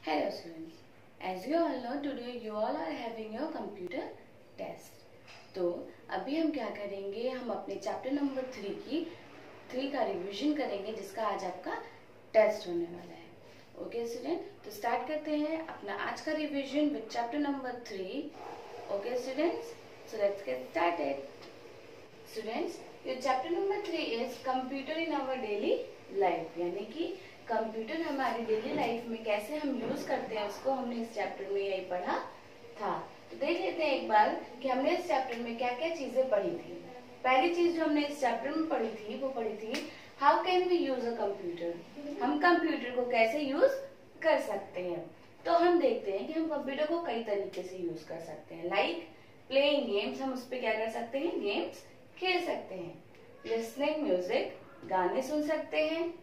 Hello students, as you all know today you all are having your computer test. तो अभी हम क्या करेंगे, हम अपने चैप्टर नंबर 3 का रिवीजन करेंगे जिसका आज आपका टेस्ट होने वाला है. ओके स्टूडेंट, तो स्टार्ट करते हैं अपना आज का revision with chapter number 3. Okay students, so let's get started. Students, your chapter number 3 is computer in our daily life, यानी कि कंप्यूटर हमारी डेली लाइफ में कैसे हम यूज करते हैं उसको हमने इस चैप्टर में यही पढ़ा था. तो देख लेते हैं एक बार कि हमने इस चैप्टर में क्या क्या चीजें पढ़ी थी. पहली चीज जो हमने इस चैप्टर में पढ़ी थी वो पढ़ी थी how can we use a computer. हम कंप्यूटर को कैसे यूज कर सकते हैं. तो हम देखते हैं कि हम कंप्यूटर को कई तरीके से यूज कर सकते हैं. लाइक प्लेइंग गेम्स, हम उस पर क्या कर सकते हैं, गेम्स खेल सकते हैं. लिसनिंग म्यूजिक, गाने सुन सकते हैं.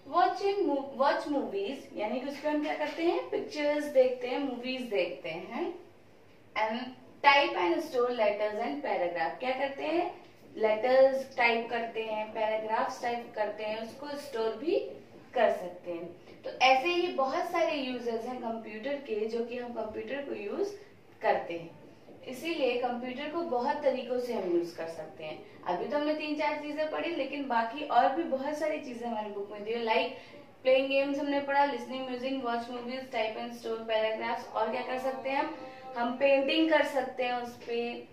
वॉच मूवीज, यानी कि उसपे हम क्या करते हैं, पिक्चर्स देखते हैं, मूवीज देखते हैं. And type and store letters and paragraph, क्या करते हैं, लेटर्स टाइप करते हैं, पैराग्राफ्स टाइप करते हैं, उसको स्टोर भी कर सकते हैं. तो ऐसे ही बहुत सारे यूजर्स हैं कंप्यूटर के जो कि हम कंप्यूटर को यूज करते हैं. इसीलिए कंप्यूटर को बहुत तरीकों से हम यूज कर सकते हैं. अभी तो हमने 3-4 चीजें पढ़ी, लेकिन बाकी और भी बहुत सारी चीजें हमारी बुक में दी. लाइक प्लेइंग गेम्स हमने पढ़ा, listening music, watch movies, type and store paragraphs. और क्या कर सकते हैं हम पेंटिंग कर सकते हैं उस पे.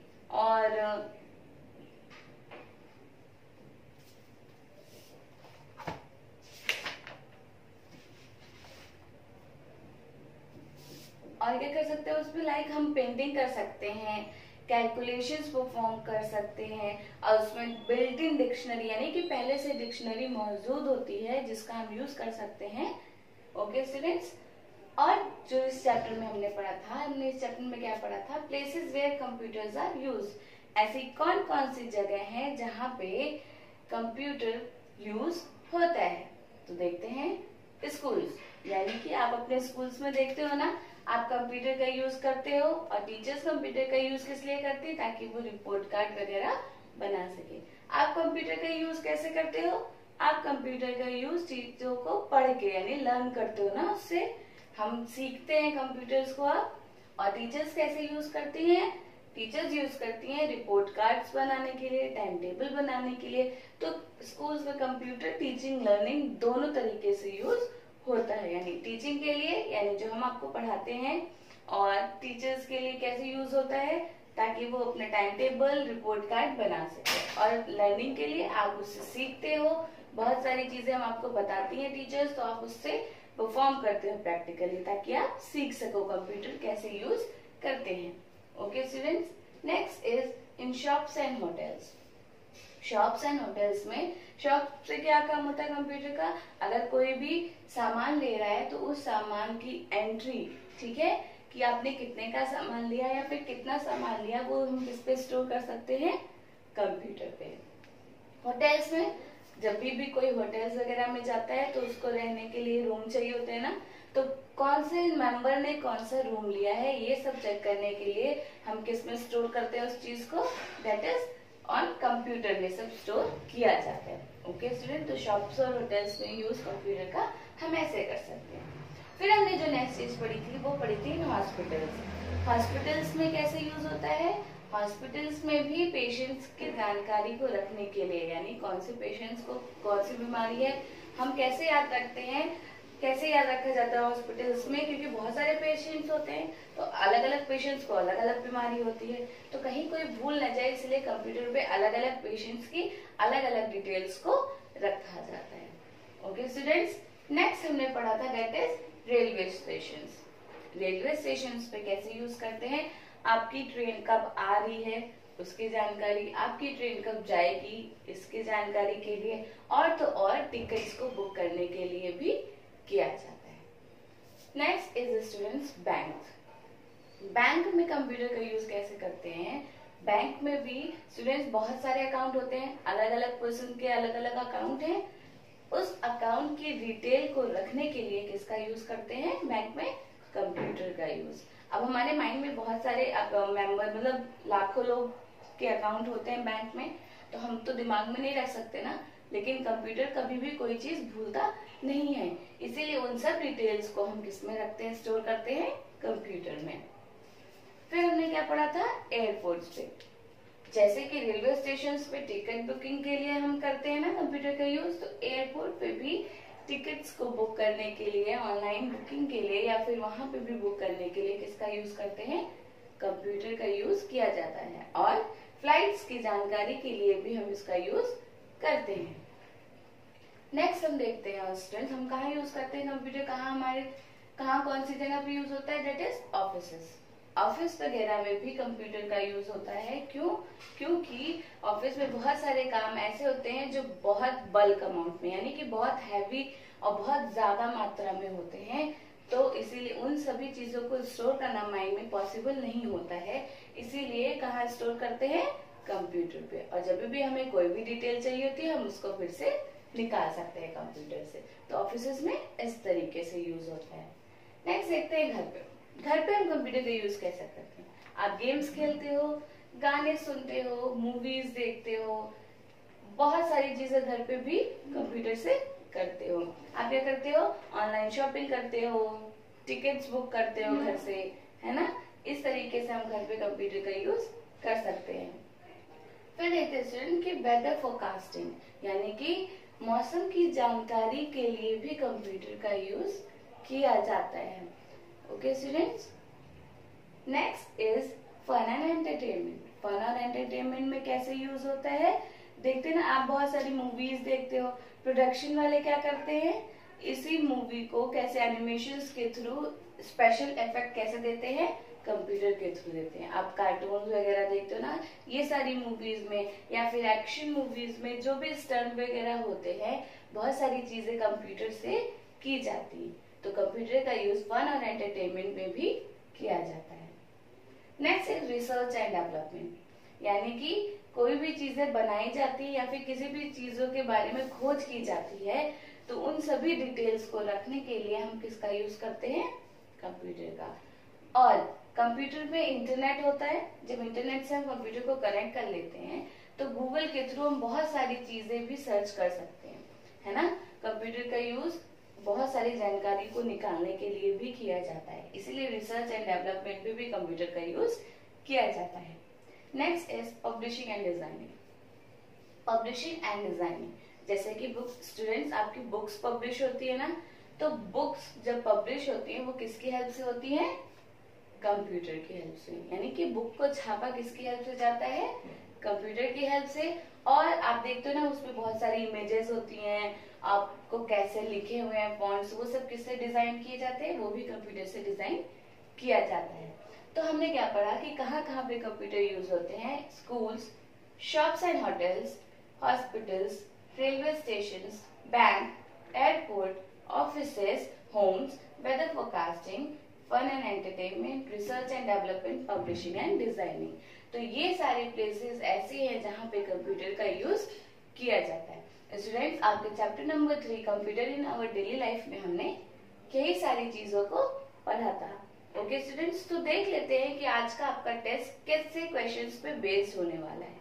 और क्या कर सकते हैं उसमें, लाइक हम पेंटिंग कर सकते हैं, कैलकुलेशंस परफॉर्म कर सकते हैं. और उसमें बिल्ट इन डिक्शनरी, यानी कि पहले से डिक्शनरी मौजूद होती है जिसका हम यूज कर सकते हैं. ओके स्टूडेंट्स, और जो इस चैप्टर में हमने पढ़ा था, हमने इस चैप्टर में क्या पढ़ा था, places where computers are use. ऐसी कौन कौन सी जगह हैं जहाँ पे कंप्यूटर यूज होता है. तो देखते हैं स्कूल्स, यानी कि आप अपने स्कूल्स में देखते हो ना, आप कंप्यूटर का यूज करते हो. और टीचर्स कंप्यूटर का यूज किस लिए करते हैं, ताकि वो रिपोर्ट कार्ड वगैरह बना सके. आप कंप्यूटर का यूज कैसे करते हो, आप कंप्यूटर का यूज चीजों को पढ़ के, यानी लर्न करते हो ना, उससे हम सीखते हैं कंप्यूटर्स को आप. और टीचर्स कैसे यूज करती हैं, टीचर्स यूज करती हैं रिपोर्ट कार्ड्स बनाने के लिए, टाइम टेबल बनाने के लिए. तो स्कूल्स में कंप्यूटर टीचिंग लर्निंग दोनों तरीके से यूज होता है. यानी टीचिंग के लिए, यानी जो हम आपको पढ़ाते हैं, और टीचर्स के लिए कैसे यूज होता है, ताकि वो अपने टाइम टेबल रिपोर्ट कार्ड बना सके. और लर्निंग के लिए आप उससे सीखते हो, बहुत सारी चीजें हम आपको बताती हैं टीचर्स, तो आप उससे परफॉर्म करते हो प्रैक्टिकली, ताकि आप सीख सको कंप्यूटर कैसे यूज करते हैं. Okay students, next is in shops and hotels. Shops and hotels में, शॉप से क्या काम होता है कंप्यूटर का, अगर कोई भी सामान ले रहा है तो उस सामान की एंट्री, ठीक है, कि आपने कितने का सामान लिया या फिर कितना सामान लिया, वो हम किस पे स्टोर कर सकते हैं, कंप्यूटर पे. होटल्स में जब भी कोई होटल्स वगैरह में जाता है तो उसको रहने के लिए रूम चाहिए होते हैं ना, तो कौन से मेंबर ने कौन सा रूम लिया है ये सब चेक करने के लिए हम किस में स्टोर करते हैं उस चीज को, दैट इज ऑन कंप्यूटर में सब स्टोर किया जाता है. ओके स्टूडेंट, तो शॉप्स और होटल्स में यूज कंप्यूटर का हम ऐसे कर सकते हैं. फिर हमने जो नेक्स्ट चीज पढ़ी थी वो पढ़ी थी इन हॉस्पिटल्स. हॉस्पिटल्स में कैसे यूज होता है, हॉस्पिटल्स में भी पेशेंट्स की जानकारी को रखने के लिए, यानी कौन से पेशेंट्स को कौन सी बीमारी है हम कैसे याद रखते हैं, कैसे याद रखा जाता है हॉस्पिटल्स में, क्योंकि बहुत सारे पेशेंट्स होते हैं तो अलग अलग पेशेंट्स को अलग अलग बीमारी होती है, तो कहीं कोई भूल न जाए, इसलिए कंप्यूटर पे अलग अलग पेशेंट्स की अलग अलग डिटेल्स को रखा जाता है. ओके स्टूडेंट्स, नेक्स्ट हमने पढ़ा था that is railway station. Railway station पे कैसे यूज करते हैं, आपकी ट्रेन कब आ रही है उसकी जानकारी, आपकी ट्रेन कब जाएगी इसकी जानकारी के लिए, और तो और टिकट्स को बुक करने के लिए भी किया जाता है. Next is students bank. Bank में कंप्यूटर का यूज कैसे करते हैं, बैंक में भी स्टूडेंट्स बहुत सारे अकाउंट होते हैं, अलग अलग पर्सन के अलग अलग अकाउंट हैं. उस अकाउंट की डिटेल को रखने के लिए किसका यूज करते हैं, बैंक में कंप्यूटर का यूज. अब हमारे माइंड में बहुत सारे मेंबर, मतलब लाखों लोग के अकाउंट होते हैं बैंक में, तो हम तो दिमाग में नहीं रख सकते ना, लेकिन कंप्यूटर कभी भी कोई चीज भूलता नहीं है। इसीलिए उन सब डिटेल्स को हम किस में रखते हैं, स्टोर करते हैं, कंप्यूटर में। फिर हमने क्या पढ़ा था, एयरपोर्ट्स पे। जैसे कि रेलवे स्टेशन पे टिकट बुकिंग के लिए हम करते हैं ना कंप्यूटर का यूज, तो एयरपोर्ट पे भी टिकट्स को बुक करने के लिए, ऑनलाइन बुकिंग के लिए या फिर वहां पे भी बुक करने के लिए किसका यूज करते हैं, कंप्यूटर का यूज किया जाता है। और फ्लाइट्स की जानकारी के लिए भी हम इसका यूज करते हैं। नेक्स्ट हम देखते हैं स्टूडेंट्स, हम कहाँ यूज करते हैं कंप्यूटर, कहाँ कौन सी जगह पे यूज होता है, दैट इज ऑफिसेस। ऑफिस वगैरह में भी कंप्यूटर का यूज होता है। क्योंकि ऑफिस में बहुत सारे काम ऐसे होते हैं जो बहुत बल्क अमाउंट में, यानी कि बहुत हैवी और बहुत ज्यादा मात्रा में होते हैं, तो इसीलिए उन सभी चीजों को स्टोर करना माइंड में पॉसिबल नहीं होता है। इसीलिए कहाँ स्टोर करते हैं, कंप्यूटर पे। और जब भी हमें कोई भी डिटेल चाहिए होती है हम उसको फिर से निकाल सकते हैं कंप्यूटर से। तो ऑफिस में इस तरीके से यूज होता है। नेक्स्ट देखते हैं घर पे। घर पे हम कंप्यूटर का यूज कैसे करते हैं, आप गेम्स खेलते हो, गाने सुनते हो, मूवीज देखते हो, बहुत सारी चीजें घर पे भी कंप्यूटर से करते हो। आप क्या करते हो, ऑनलाइन शॉपिंग करते हो, टिकट्स बुक करते हो घर से, है ना। इस तरीके से हम घर पे कंप्यूटर का यूज कर सकते हैं। फिर देखते हैं स्टूडेंट कि वेदर फोरकास्टिंग, यानी कि मौसम की जानकारी के लिए भी कंप्यूटर का यूज किया जाता है। Okay students, next is fun and entertainment. Fun और एंटरटेनमेंट में कैसे यूज होता है, देखते हैं ना, आप बहुत सारी मूवीज देखते हो, प्रोडक्शन वाले क्या करते हैं, इसी मूवी को कैसे एनिमेशंस के थ्रू स्पेशल इफेक्ट कैसे देते हैं, कंप्यूटर के थ्रू देते हैं। आप कार्टून वगैरह देखते हो ना, ये सारी मूवीज में या फिर एक्शन मूवीज में जो भी स्टंट वगैरह होते हैं, बहुत सारी चीजें कंप्यूटर से की जाती है। तो कंप्यूटर का यूज फन और एंटरटेनमेंट में भी किया जाता है। Next is research and development, यानी कि कोई भी चीजें बनाई जाती है या फिर किसी भी चीजों के बारे में खोज की जाती है, तो उन सभी डिटेल्स को रखने के लिए हम किसका यूज करते हैं, कंप्यूटर का। और कंप्यूटर में इंटरनेट होता है, जब इंटरनेट से हम कंप्यूटर को कनेक्ट कर लेते हैं तो गूगल के थ्रू हम बहुत सारी चीजें भी सर्च कर सकते हैं, है ना। कंप्यूटर का यूज बहुत सारी जानकारी को निकालने के लिए भी किया जाता है, इसीलिए रिसर्च एंड डेवलपमेंट में भी कंप्यूटर का यूज किया जाता है। Next is publishing and designing. Publishing and designing, जैसे कि बुक्स, स्टूडेंट्स आपकी बुक्स पब्लिश होती है ना, तो बुक्स जब पब्लिश होती है वो किसकी हेल्प से होती है, कंप्यूटर की हेल्प से। यानी कि बुक को छापा किसकी हेल्प से जाता है, कंप्यूटर की हेल्प से। और आप देखते हो ना, उसमें बहुत सारी इमेजेस होती हैं, आपको कैसे लिखे हुए हैं फॉन्ट्स, वो सब किससे डिजाइन किए जाते हैं, वो भी कंप्यूटर से डिजाइन किया जाता है। तो हमने क्या पढ़ा कि कहाँ कहाँ पे कंप्यूटर यूज होते हैं, schools, shops and hotels, hospitals, railway stations, bank, airport, offices, homes, weather forecasting, fun and entertainment, research and development, publishing and designing. तो ये सारे प्लेसेस ऐसे हैं जहाँ पे कंप्यूटर का यूज किया जाता है। स्टूडेंट्स, आपके chapter number 3 computer in our daily life में हमने यही सारी चीजों को पढ़ा था। ओके स्टूडेंट्स, तो देख लेते हैं कि आज का आपका टेस्ट कैसे क्वेश्चंस पे बेस्ड होने वाला है।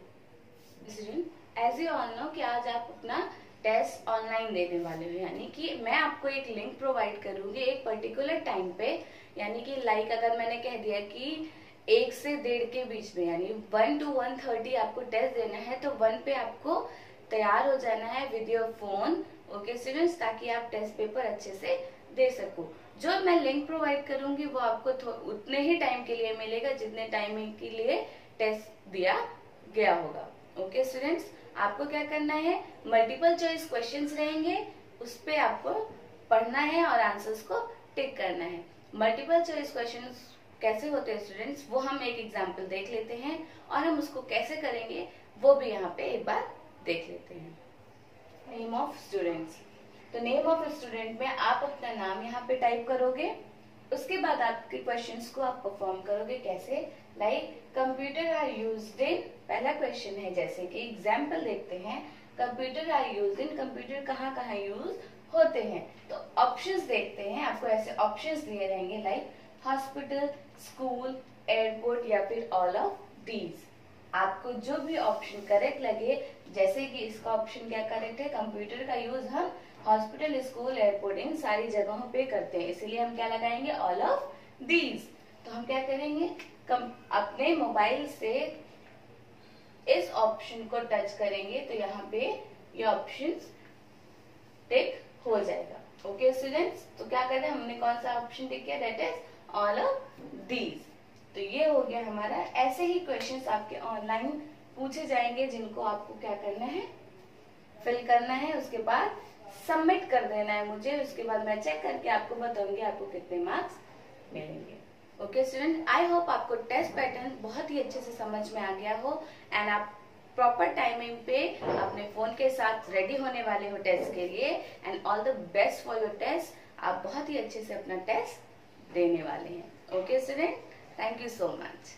Student, as you all know कि आज आप अपना टेस्ट ऑनलाइन देने वाले हो, यानी कि मैं आपको एक लिंक प्रोवाइड करूंगी एक पर्टिकुलर टाइम पे, यानी कि लाइक अगर मैंने कह दिया कि 1 से 1:30 के बीच में, यानी 1 to 1:30 आपको टेस्ट देना है, तो 1 पे आपको तैयार हो जाना है with your phone. Okay students, ताकि आप टेस्ट पेपर अच्छे से दे सको। जो मैं लिंक प्रोवाइड करूंगी वो आपको उतने ही टाइम के लिए मिलेगा जितने टाइम के लिए टेस्ट दिया गया होगा। ओके स्टूडेंट्स, आपको क्या करना है, मल्टीपल चॉइस क्वेश्चंस रहेंगे, उस पे आपको पढ़ना है और आंसर्स को टिक करना है। मल्टीपल चॉइस क्वेश्चंस कैसे होते हैं स्टूडेंट्स, वो हम एक एग्जाम्पल देख लेते हैं और हम उसको कैसे करेंगे वो भी यहाँ पे एक बार देख लेते हैं। नेम ऑफ स्टूडेंट्स, तो नेम ऑफ स्टूडेंट में आप अपना नाम यहाँ पे टाइप करोगे, उसके बाद आपके क्वेश्चंस को आप परफॉर्म करोगे। कैसे, like computer are used in, पहला क्वेश्चन है, जैसे कि एग्जाम्पल देखते हैं, computer are used in, computer कहाँ कहाँ यूज होते हैं। तो ऑप्शंस देखते हैं, आपको ऐसे ऑप्शंस दिए रहेंगे लाइक हॉस्पिटल, स्कूल, एयरपोर्ट या फिर ऑल ऑफ दीज। आपको जो भी ऑप्शन करेक्ट लगे, जैसे कि इसका ऑप्शन क्या करेक्ट है, कंप्यूटर का यूज हम हॉस्पिटल, स्कूल, एयरपोर्ट, इन सारी जगहों पे करते हैं, इसीलिए हम क्या लगाएंगे, ऑल ऑफ दीज। तो हम क्या करेंगे, अपने मोबाइल से इस ऑप्शन को टच करेंगे तो यहाँ पे ये ऑप्शन टिक हो जाएगा। ओके स्टूडेंट्स, तो क्या करते हैं, हमने कौन सा ऑप्शन टिक किया, that is all of these. तो ये हो गया हमारा। ऐसे ही क्वेश्चंस आपके ऑनलाइन पूछे जाएंगे जिनको आपको क्या करना है, फिल करना है, उसके बाद सबमिट कर देना है मुझे, उसके बाद मैं चेक करके आपको बताऊंगी आपको कितने मार्क्स मिलेंगे। ओके स्टूडेंट, आई होप आपको टेस्ट पैटर्न बहुत ही अच्छे से समझ में आ गया हो एंड आप प्रॉपर टाइमिंग पे अपने फोन के साथ रेडी होने वाले हो टेस्ट के लिए। And all the best for your test, आप बहुत ही अच्छे से अपना टेस्ट देने वाले हैं। Okay student, thank you so much.